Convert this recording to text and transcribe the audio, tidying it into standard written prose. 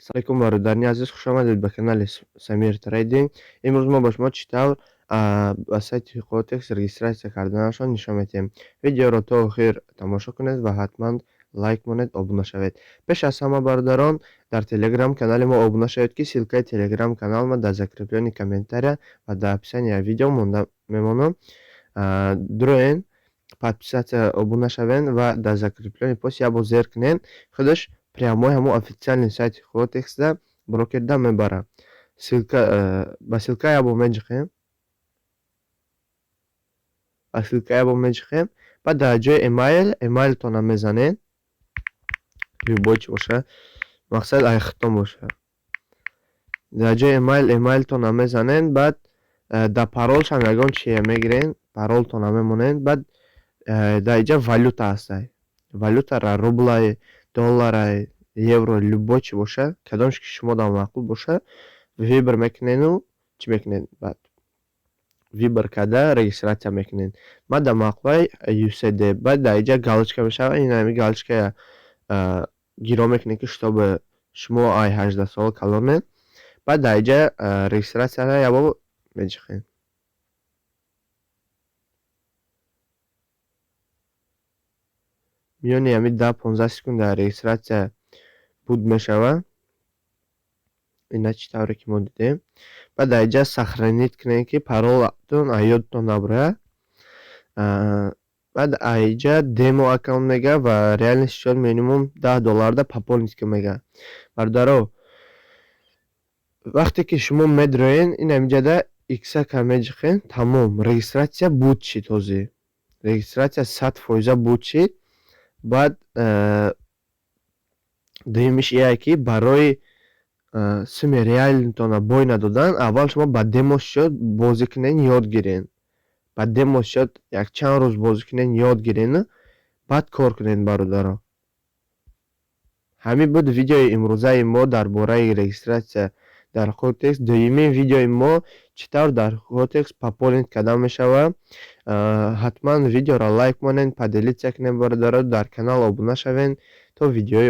Салом бародарни азиз, хушомадед ба канали Самир Трейдинг. Имрӯз мо ба шумо чӣ тавр ба сайти Quotex регистратсия карданашон нишон медиҳем. Видеоро то охир тамошо кунед ва ҳатман лайк монед, обуна шавед. Пеш аз ҳама бародарон, дар Telegram канали мо обуна шавед, ки силкаи Telegram канал ма дар закреплёни комментария ва дар описанияи видео монда мемонад. Дуроен подписатсия обуна шавен ва дар закреплёни пост як бор зер кунен, худаш прямой ҳамон официальни сайти Quotex-да брокерда мебара. Ба силка як бор меҷиқем. Баъд дар ҷои эмейлтона мезанед. Любой чӣ боша, мақсад айхитон боша. Дар ҷои эмейлтона мезанед, баъд дар паролшам ягон чия мегирен, паролтона мемонед, баъд дар инҷа валюта ҳастай. Валютара рублай, долларай, евро, любой чӣ боша, кадомш ки шумода маъқул боша, вибр мекунеду чӣ мекунед, баъд вибр карда регистратсия мекунед. Баъд дар мақомаи USD, баъд дар инҷа галочка мешавад. Ин ҳамин галочкая гиро мекунед, ки шитоби шумо ай 18 сол калонед. Баъд дар инҷа регистратсияро як бор меҷиқед. Миёни ҳамин 10-15 секунда регистратсия буд мешавад. Ина чӣ тавре ки мо дидем. Баъд дар инҷа сохранить кунед, ки паролатон ёдтон набурад. Баъд инҷа демо аккаунт мега ва реальный счёт минимум $10 пополнить кун мега. Бародаро, вақте ки шумо медроен, ин ҳаминҷада иксака меҷиқен, тамом, регистратсия буд шид ҳозир. Регистратсия 100% буд шид. Баъд дуюмиш ие ки барои суми реалитона бой надодан, аввал шумо ба демо счёт бозӣ кунен, ёд гирен. Ба демо счёт якчанд рӯз бозӣ кунен, ёд гирен, баъд кор кунед бародаро. Ҳамин буд видеои имрӯзаи мо дар бораи регистратсия дар Quotex. Дуюмин видеои мо чӣ тавр дар Quotex пополнить кардан мешавад. Ҳатман видеоро лайк монед, поделитсия кунед бародаро, дар канал обуна шавен то видеои